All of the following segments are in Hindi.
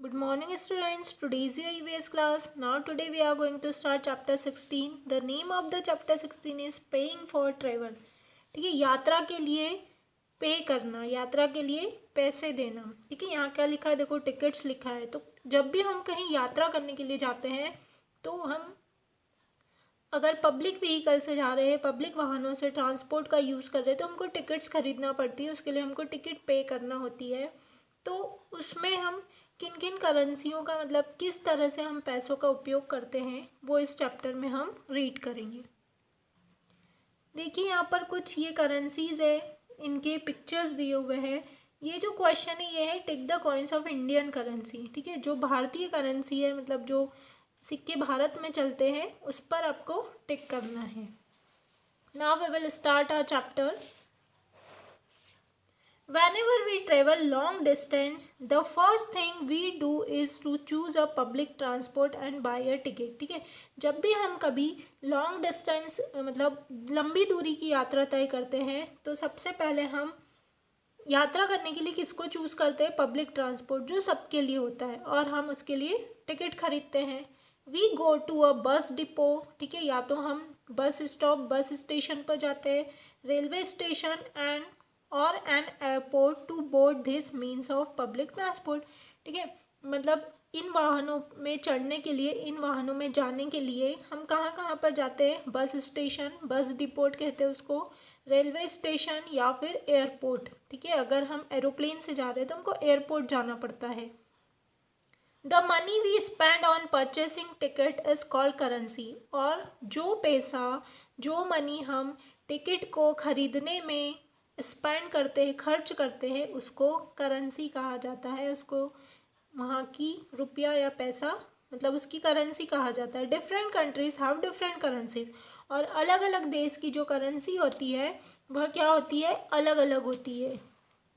Good morning students, today is your EVS class. Now today we are going to start chapter 16. The name of the chapter 16 is paying for travel. ठीक है, यात्रा के लिए पे करना, यात्रा के लिए पैसे देना. ठीक है, यहाँ क्या लिखा है देखो, टिकट्स लिखा है. तो जब भी हम कहीं यात्रा करने के लिए जाते हैं तो हम अगर पब्लिक व्हीकल से जा रहे हैं, पब्लिक वाहनों से ट्रांसपोर्ट का यूज़ कर रहे हैं तो हमको टिकट्स खरीदना पड़ती है. उसके लिए हमको टिकट पे करना होती है. तो उसमें हम किन किन करेंसियों का मतलब किस तरह से हम पैसों का उपयोग करते हैं वो इस चैप्टर में हम रीड करेंगे. देखिए यहाँ पर कुछ ये करेंसीज है, इनके पिक्चर्स दिए हुए हैं. ये जो क्वेश्चन है ये है tick the coins of Indian currency. ठीक है, जो भारतीय करेंसी है मतलब जो सिक्के भारत में चलते हैं उस पर आपको टिक करना है. Now we will start our chapter. Whenever we travel long distance, the first thing we do is to choose a public transport and buy a ticket. ठीक है, जब भी हम कभी लॉन्ग डिस्टेंस मतलब लंबी दूरी की यात्रा तय करते हैं तो सबसे पहले हम यात्रा करने के लिए किसको चूज़ करते हैं? पब्लिक ट्रांसपोर्ट, जो सबके लिए होता है, और हम उसके लिए टिकट खरीदते हैं. We go to a bus depot. ठीक है, या तो हम बस स्टॉप, बस स्टेशन पर जाते हैं, रेलवे स्टेशन एंड और an airport to board this means of public transport. ठीक है, मतलब इन वाहनों में चढ़ने के लिए, इन वाहनों में जाने के लिए हम कहाँ कहाँ पर जाते हैं? बस स्टेशन, बस डिपोट कहते हैं उसको, रेलवे स्टेशन या फिर एयरपोर्ट. ठीक है, अगर हम एरोप्लेन से जा रहे हैं तो हमको एयरपोर्ट जाना पड़ता है. The money we spend on purchasing ticket is called currency. और जो पैसा, जो मनी हम टिकट को खरीदने में स्पेंड करते हैं, खर्च करते हैं, उसको करेंसी कहा जाता है. उसको वहाँ की रुपया या पैसा मतलब उसकी करेंसी कहा जाता है. Different countries have different currencies. और अलग अलग देश की जो करेंसी होती है वह क्या होती है? अलग अलग होती है.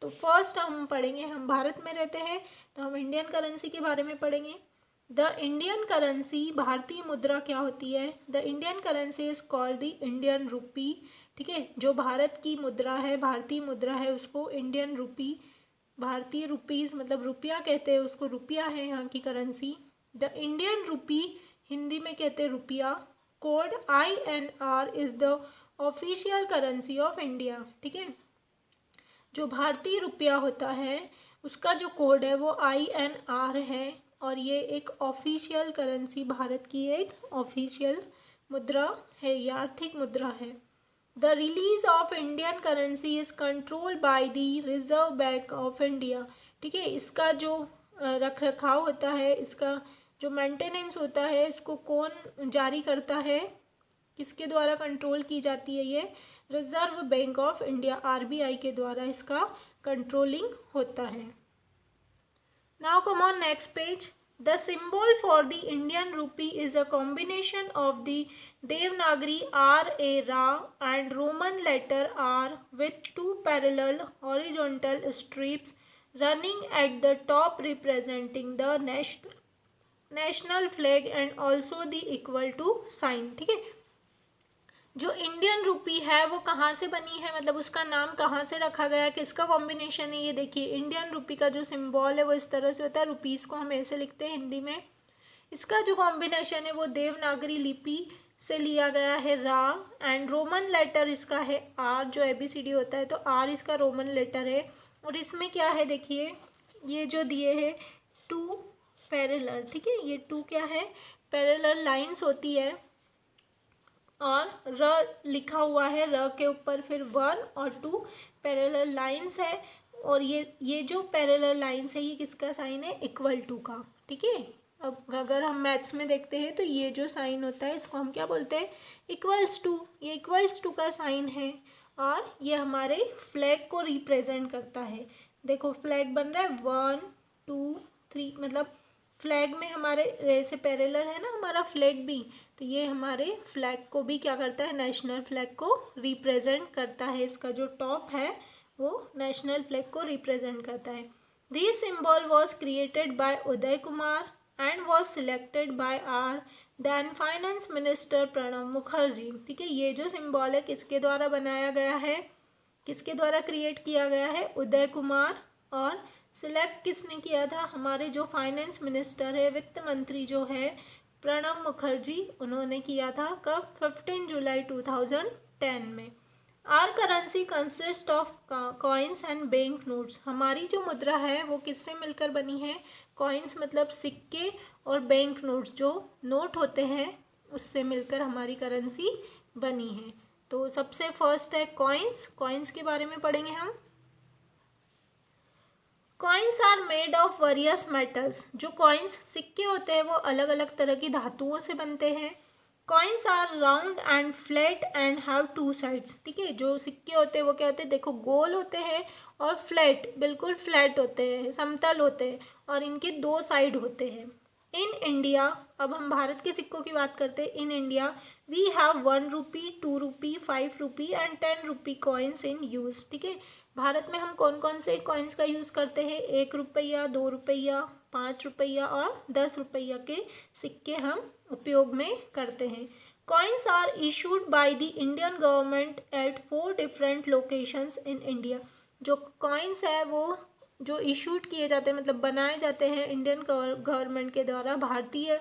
तो फर्स्ट हम पढ़ेंगे, हम भारत में रहते हैं तो हम इंडियन करेंसी के बारे में पढ़ेंगे. द इंडियन करेंसी, भारतीय मुद्रा क्या होती है? The Indian currency is called the Indian rupee. ठीक है, जो भारत की मुद्रा है, भारतीय मुद्रा है, उसको इंडियन रूपी, भारतीय रुपीज़ मतलब रुपया कहते हैं उसको, रुपया है यहाँ की currency. The Indian rupee Hindi में कहते हैं रुपया. Code INR is the official currency of India. ठीक है, जो भारतीय रुपया होता है उसका जो कोड है वो INR है और ये एक ऑफिशियल करेंसी, भारत की एक ऑफिशियल मुद्रा है, ये आर्थिक मुद्रा है. The release of Indian currency is controlled by the Reserve Bank of India. ठीक है, इसका जो रख रखाव होता है, इसका जो मेंटेनेंस होता है, इसको कौन जारी करता है, किसके द्वारा कंट्रोल की जाती है? ये reserve bank of India RBI के द्वारा इसका कंट्रोलिंग होता है. Now come on next page. The symbol for the Indian rupee is a combination of the Devanagari Ra and Roman letter R with two parallel horizontal strips running at the top representing the national flag and also the equal to sign. ठीक है, जो इंडियन रूपी है वो कहाँ से बनी है, मतलब उसका नाम कहाँ से रखा गया, किसका कॉम्बिनेशन है? ये देखिए, इंडियन रूपी का जो सिंबल है वो इस तरह से होता है. रुपीज़ को हम ऐसे लिखते हैं हिंदी में. इसका जो कॉम्बिनेशन है वो देवनागरी लिपि से लिया गया है रा, एंड रोमन लेटर इसका है आर, जो ABCD होता है तो आर इसका रोमन लेटर है. और इसमें क्या है देखिए, ये जो दिए है टू पैरेलल. ठीक है, ये टू क्या है? पैरेलल लाइन्स होती है और र लिखा हुआ है, र के ऊपर फिर 1 और 2 पैरेलल लाइंस है. और ये जो पैरेलल लाइंस है ये किसका साइन है? इक्वल टू का. ठीक है, अब अगर हम मैथ्स में देखते हैं तो ये जो साइन होता है इसको हम क्या बोलते हैं? Equals to. ये इक्वल्स टू का साइन है और ये हमारे फ्लैग को रिप्रेजेंट करता है. देखो फ्लैग बन रहा है 1 2 3, मतलब फ्लैग में हमारे ऐसे पैरेलल है ना हमारा फ्लैग भी, तो ये हमारे फ्लैग को भी क्या करता है? नेशनल फ्लैग को रिप्रेजेंट करता है. इसका जो टॉप है वो नेशनल फ्लैग को रिप्रेजेंट करता है. This symbol was created by Uday Kumar and was selected by our then finance minister Pranab Mukherjee. ठीक है, ये जो सिंबल है किसके द्वारा बनाया गया है, किसके द्वारा क्रिएट किया गया है? उदय कुमार और सिलेक्ट किसने किया था? हमारे जो फाइनेंस मिनिस्टर है, वित्त मंत्री जो है प्रणब मुखर्जी, उन्होंने किया था। कब? 15 जुलाई 2010 में। Our currency consist of coins and bank notes. हमारी जो मुद्रा है वो किससे मिलकर बनी है? कॉइन्स मतलब सिक्के, और बैंक नोट्स जो नोट होते हैं उससे मिलकर हमारी करेंसी बनी है। तो सबसे फर्स्ट है कॉइन्स। कॉइन्स के बारे में पढ़ेंगे हम। Coins are made of various metals. जो कॉइन्स सिक्के होते हैं वो अलग अलग तरह की धातुओं से बनते हैं। Coins are round and flat and have two sides. ठीक है, जो सिक्के होते हैं वो क्या होते हैं? देखो, गोल होते हैं और फ्लैट, बिल्कुल फ्लैट होते हैं, समतल होते हैं, और इनके दो साइड होते हैं। इन इंडिया, अब हम भारत के सिक्कों की बात करते हैं। In India we have 1 rupee, 2 rupee, 5 rupee and 10 rupee coins in use. ठीक है, भारत में हम कौन कौन से कॉइन्स का यूज़ करते हैं? 1 रुपया, 2 रुपया, 5 रुपया और 10 रुपया के सिक्के हम उपयोग में करते हैं। Coins are issued by the Indian government at 4 different locations in India. जो कॉइन्स है वो जो इशूड किए जाते हैं, मतलब बनाए जाते हैं इंडियन गवर्नमेंट के द्वारा, भारतीय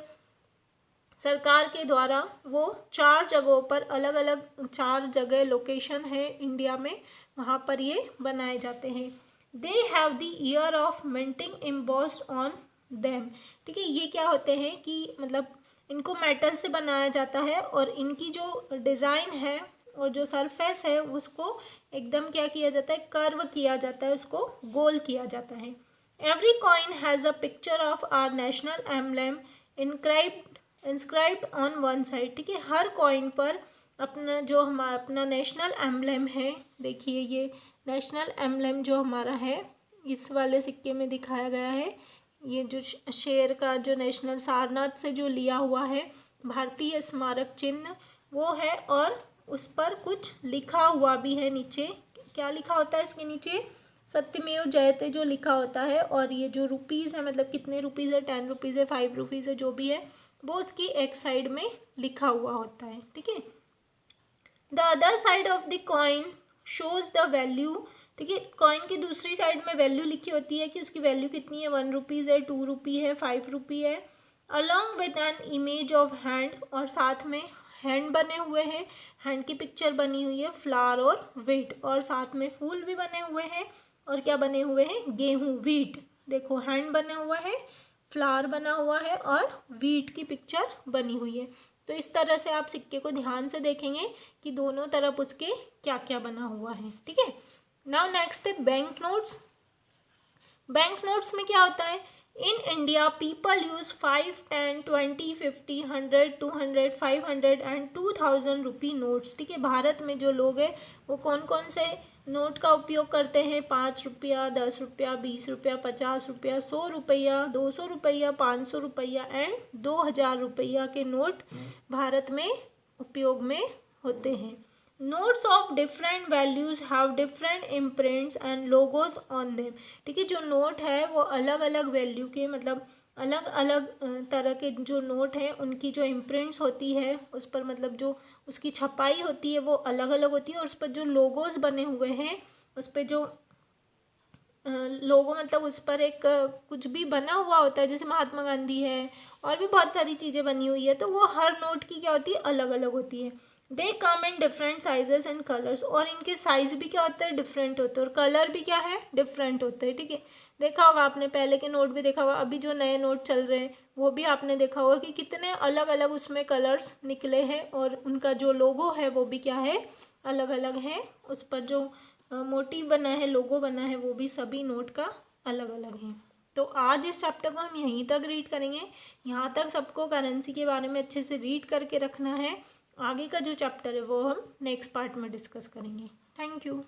सरकार के द्वारा, वो 4 जगहों पर, अलग अलग 4 जगह लोकेशन है इंडिया में, वहाँ पर ये बनाए जाते हैं। They have the year of minting embossed on them. ठीक है, ये क्या होते हैं कि मतलब इनको मेटल से बनाया जाता है, और इनकी जो डिज़ाइन है और जो सरफेस है उसको एकदम क्या किया जाता है? कर्व किया जाता है, उसको गोल किया जाता है। Every coin has a picture of our national emblem inscribed on one side. ठीक है, हर कॉइन पर अपना जो हमारा अपना नेशनल एम्बलम है, देखिए ये नेशनल एम्बलम जो हमारा है इस वाले सिक्के में दिखाया गया है। ये जो शेर का जो नेशनल सारनाथ से जो लिया हुआ है भारतीय स्मारक चिन्ह वो है, और उस पर कुछ लिखा हुआ भी है नीचे। क्या लिखा होता है इसके नीचे? सत्यमेव जयते जो लिखा होता है। और ये जो रुपीज़ है, मतलब कितने रुपीज़ है, 10 रुपीज़ है, 5 रुपीज़ है, जो भी है वो उसकी एक साइड में लिखा हुआ होता है। ठीक है, the other side of the coin shows the value. ठीक है, कॉइन की दूसरी साइड में वैल्यू लिखी होती है कि उसकी वैल्यू कितनी है, 1 रुपीज़ है, 2 रुपी है, 5 रुपी है, along with an image of hand, और साथ में हैंड बने हुए हैं, हैंड की पिक्चर बनी हुई है, फ्लावर और व्हीट, और साथ में फूल भी बने हुए हैं, और क्या बने हुए हैं? गेहूँ, व्हीट। देखो, हैंड बना हुआ है, फ्लावर बना हुआ है, और व्हीट की पिक्चर बनी हुई है। तो इस तरह से आप सिक्के को ध्यान से देखेंगे कि दोनों तरफ उसके क्या क्या बना हुआ है। ठीक है, नाउ नेक्स्ट है बैंक नोट्स। बैंक नोट्स में क्या होता है? In India people use 5, 10, 20, 50, 100, 200, 500 and 2000 rupee notes. ठीक है, भारत में जो लोग हैं वो कौन कौन से नोट का उपयोग करते हैं? 5 रुपया, 10 रुपया, 20 रुपया, 50 रुपया, 100 रुपया, 200 रुपया, 500 रुपया एंड 2000 रुपया के नोट भारत में उपयोग में होते हैं। Notes of different values have different imprints and logos on them. ठीक है, जो नोट है वो अलग अलग वैल्यू के, मतलब अलग अलग तरह के जो नोट हैं उनकी जो इम्प्रिंट्स होती है उस पर, मतलब जो उसकी छपाई होती है वो अलग अलग होती है, और उस पर जो लोगोज बने हुए हैं उस पर जो लोगो, मतलब उस पर एक कुछ भी बना हुआ होता है, जैसे महात्मा गांधी है और भी बहुत सारी चीज़ें बनी हुई है, तो वो हर नोट की क्या होती है? अलग अलग होती है। They come in different sizes and colours, और इनके साइज़ भी क्या होता है? डिफरेंट होते हैं, और कलर भी क्या है? डिफरेंट होते हैं। ठीक है, देखा होगा आपने, पहले के नोट भी देखा होगा, अभी जो नए नोट चल रहे हैं वो भी आपने देखा होगा कि कितने अलग अलग उसमें कलर्स निकले हैं, और उनका जो लोगो है वो भी क्या है? अलग अलग है। उस पर जो मोटिव बना है, लोगो बना है, वो भी सभी नोट का अलग अलग है। तो आज इस चैप्टर को हम यहीं तक रीड करेंगे। यहाँ तक सबको करेंसी के बारे में अच्छे से रीड करके रखना है। आगे का जो चैप्टर है वो हम नेक्स्ट पार्ट में डिस्कस करेंगे। Thank you.